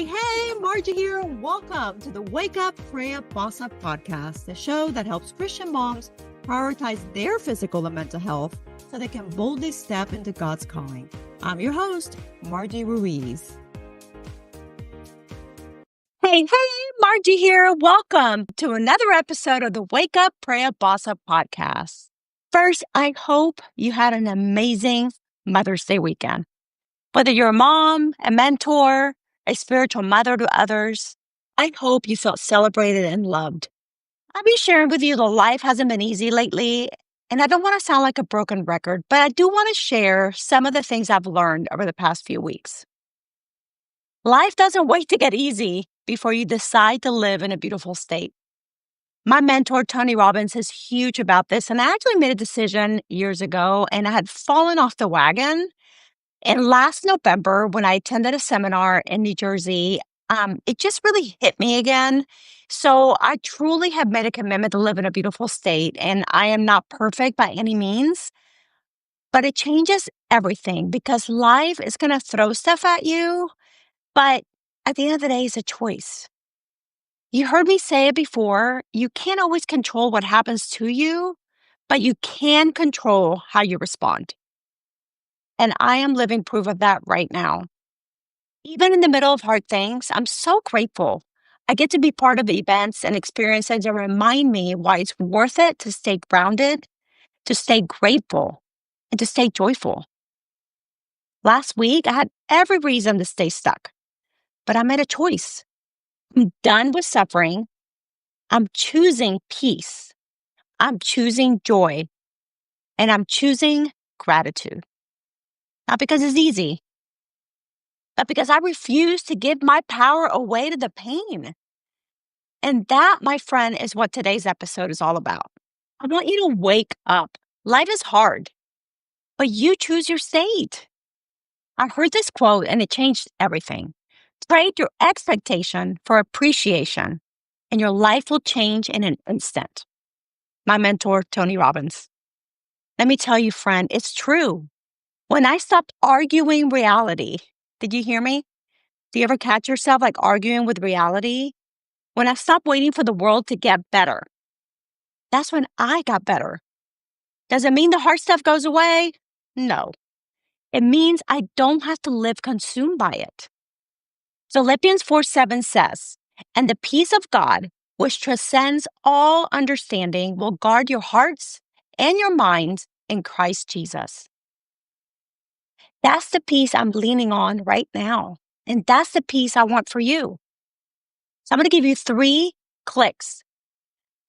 Hey, Margie here. Welcome to the Wake Up, Pray Up, Boss Up podcast, the show that helps Christian moms prioritize their physical and mental health so they can boldly step into God's calling. I'm your host, Margie Ruiz. Hey, Margie here. Welcome to another episode of the Wake Up, Pray Up, Boss Up podcast. First, I hope you had an amazing Mother's Day weekend. Whether you're a mom, a mentor, a spiritual mother to others, I hope you felt celebrated and loved. I'll be sharing with you that life hasn't been easy lately, and I don't want to sound like a broken record, but I do want to share some of the things I've learned over the past few weeks. Life doesn't wait to get easy before you decide to live in a beautiful state. My mentor, Tony Robbins, is huge about this, and I actually made a decision years ago, and I had fallen off the wagon. And last November, when I attended a seminar in New Jersey, it just really hit me again. So I truly have made a commitment to live in a beautiful state, and I am not perfect by any means, but it changes everything because life is going to throw stuff at you, but at the end of the day, it's a choice. You heard me say it before, you can't always control what happens to you, but you can control how you respond. And I am living proof of that right now. Even in the middle of hard things, I'm so grateful. I get to be part of events and experiences that remind me why it's worth it to stay grounded, to stay grateful, and to stay joyful. Last week, I had every reason to stay stuck, but I made a choice. I'm done with suffering. I'm choosing peace. I'm choosing joy. And I'm choosing gratitude. Not because it's easy, but because I refuse to give my power away to the pain. And that, my friend, is what today's episode is all about. I want you to wake up. Life is hard, but you choose your state. I heard this quote and it changed everything. Trade your expectation for appreciation, and your life will change in an instant. My mentor, Tony Robbins. Let me tell you, friend, it's true. When I stopped arguing reality, did you hear me? Do you ever catch yourself like arguing with reality? When I stopped waiting for the world to get better, that's when I got better. Does it mean the hard stuff goes away? No. It means I don't have to live consumed by it. Philippians 4:7 says, "And the peace of God, which transcends all understanding, will guard your hearts and your minds in Christ Jesus." That's the peace I'm leaning on right now. And that's the peace I want for you. So I'm going to give you 3 clicks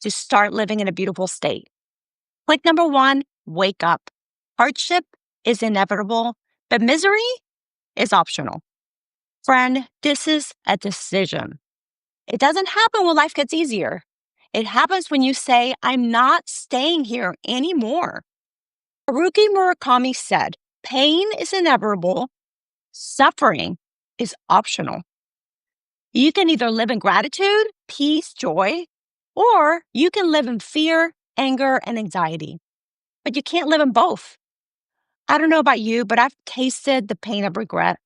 to start living in a beautiful state. Click number 1, wake up. Hardship is inevitable, but misery is optional. Friend, this is a decision. It doesn't happen when life gets easier. It happens when you say, I'm not staying here anymore. Haruki Murakami said, pain is inevitable, suffering is optional. You can either live in gratitude, peace, joy, or you can live in fear, anger, and anxiety. But you can't live in both. I don't know about you, but I've tasted the pain of regret.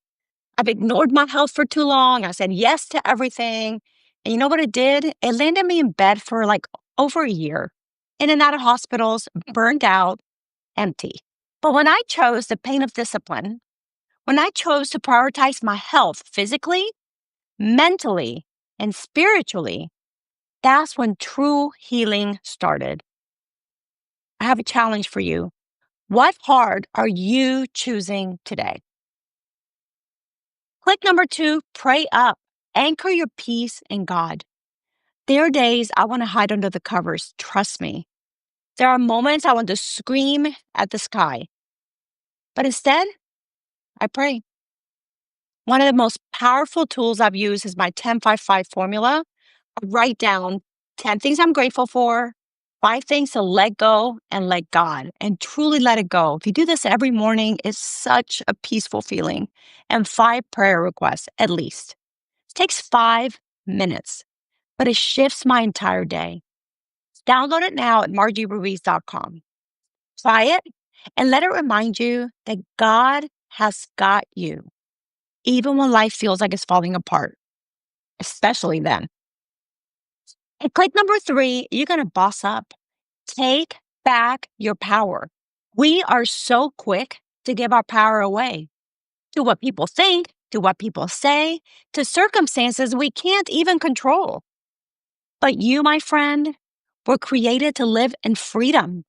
I've ignored my health for too long. I said yes to everything. And you know what it did? It landed me in bed for like over a year, in and out of hospitals, burned out, empty. But when I chose the pain of discipline, when I chose to prioritize my health physically, mentally, and spiritually, that's when true healing started. I have a challenge for you. What hard are you choosing today? Click number 2, pray up. Anchor your peace in God. There are days I want to hide under the covers, trust me. There are moments I want to scream at the sky. But instead, I pray. One of the most powerful tools I've used is my 10-5-5 formula. I write down 10 things I'm grateful for, 5 things to let go and let God, and truly let it go. If you do this every morning, it's such a peaceful feeling. And 5 prayer requests, at least. It takes 5 minutes, but it shifts my entire day. Download it now at margieruiz.com. Try it and let it remind you that God has got you, even when life feels like it's falling apart. especially then. And click number 3, you're going to boss up. Take back your power. We are so quick to give our power away to what people think, to what people say, to circumstances we can't even control. But you, my friend, were created to live in freedom.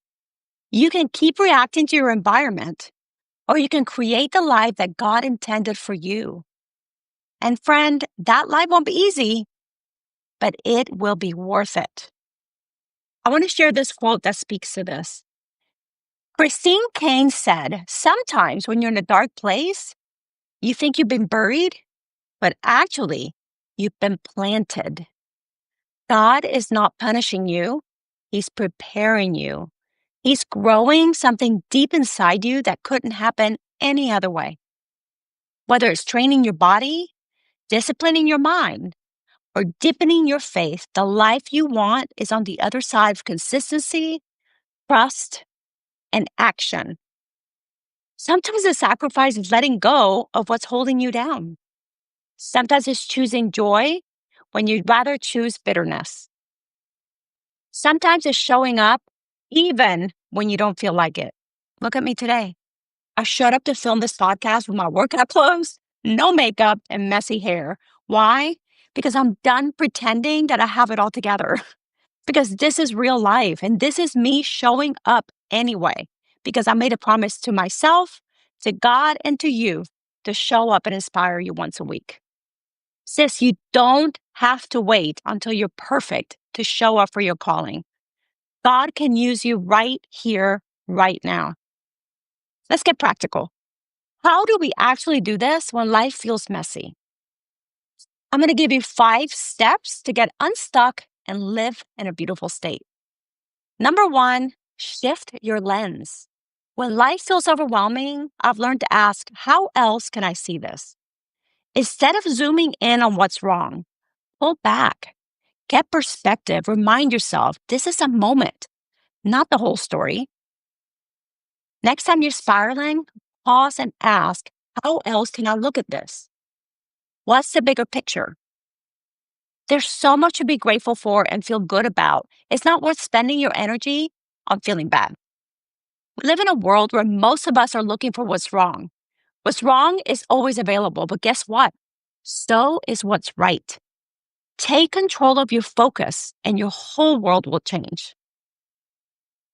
You can keep reacting to your environment, or you can create the life that God intended for you. And friend, that life won't be easy, but it will be worth it. I want to share this quote that speaks to this. Christine Kane said, sometimes when you're in a dark place, you think you've been buried, but actually, you've been planted. God is not punishing you. He's preparing you. He's growing something deep inside you that couldn't happen any other way. Whether it's training your body, disciplining your mind, or deepening your faith, the life you want is on the other side of consistency, trust, and action. Sometimes the sacrifice is letting go of what's holding you down. Sometimes it's choosing joy when you'd rather choose bitterness. Sometimes it's showing up even when you don't feel like it. Look at me today. I showed up to film this podcast with my workout clothes, no makeup, and messy hair. Why? Because I'm done pretending that I have it all together. Because this is real life, and this is me showing up anyway. Because I made a promise to myself, to God, and to you to show up and inspire you once a week. Sis, you don't have to wait until you're perfect to show up for your calling. God can use you right here, right now. Let's get practical. How do we actually do this when life feels messy? I'm going to give you 5 steps to get unstuck and live in a beautiful state. Number 1, shift your lens. When life feels overwhelming, I've learned to ask, how else can I see this? Instead of zooming in on what's wrong, pull back, get perspective, remind yourself this is a moment, not the whole story. Next time you're spiraling, pause and ask, how else can I look at this? What's the bigger picture? There's so much to be grateful for and feel good about. It's not worth spending your energy on feeling bad. We live in a world where most of us are looking for what's wrong. What's wrong is always available, but guess what? So is what's right. Take control of your focus and your whole world will change.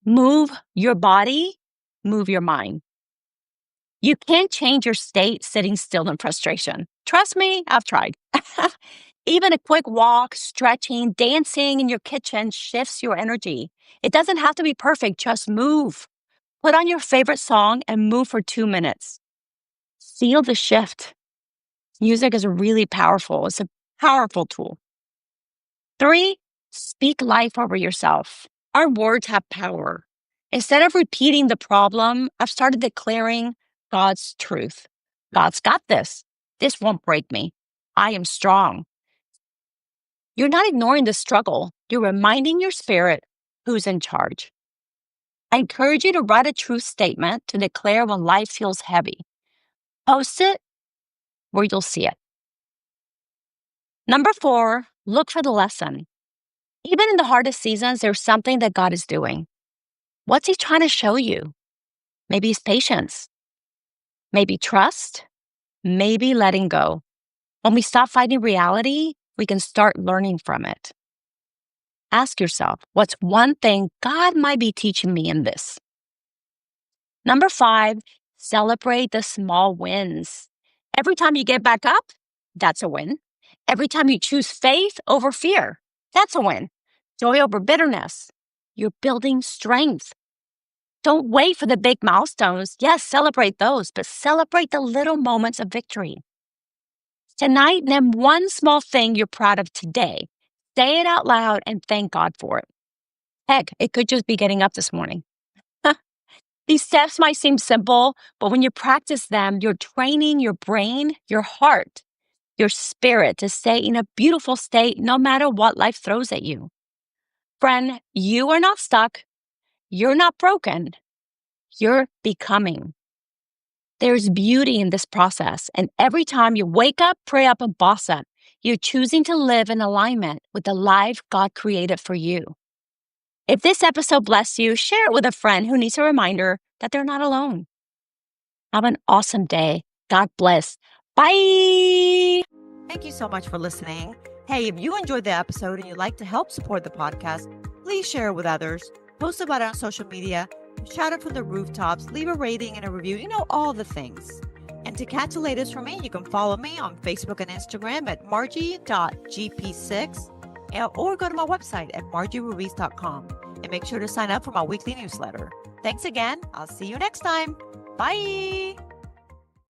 Move your body, move your mind. You can't change your state sitting still in frustration. Trust me, I've tried. Even a quick walk, stretching, dancing in your kitchen shifts your energy. It doesn't have to be perfect, just move. Put on your favorite song and move for 2 minutes. Feel the shift. Music is really powerful. It's a powerful tool. 3, speak life over yourself. Our words have power. Instead of repeating the problem, I've started declaring God's truth. God's got this. This won't break me. I am strong. You're not ignoring the struggle. You're reminding your spirit who's in charge. I encourage you to write a truth statement to declare when life feels heavy. Post it where you'll see it. Number 4, look for the lesson. Even in the hardest seasons, there's something that God is doing. What's He trying to show you? Maybe it's patience. Maybe trust. Maybe letting go. When we stop fighting reality, we can start learning from it. Ask yourself, what's one thing God might be teaching me in this? Number 5, celebrate the small wins. Every time you get back up, that's a win. Every time you choose faith over fear, that's a win. Joy over bitterness. You're building strength. Don't wait for the big milestones. Yes, celebrate those, but celebrate the little moments of victory. Tonight, name one small thing you're proud of today. Say it out loud and thank God for it. Heck, it could just be getting up this morning. These steps might seem simple, but when you practice them, you're training your brain, your heart, your spirit to stay in a beautiful state no matter what life throws at you. Friend, you are not stuck. You're not broken. You're becoming. There's beauty in this process, and every time you wake up, pray up, and boss up, you choosing to live in alignment with the life God created for you. If this episode blessed you, share it with a friend who needs a reminder that they're not alone. Have an awesome day. God bless. Bye. Thank you so much for listening. Hey, if you enjoyed the episode and you'd like to help support the podcast, please share it with others, post about it on social media, shout it from the rooftops, leave a rating and a review, all the things. And to catch the latest from me, you can follow me on Facebook and Instagram at margie.gp6 or go to my website at margieruiz.com and make sure to sign up for my weekly newsletter. Thanks again. I'll see you next time. Bye.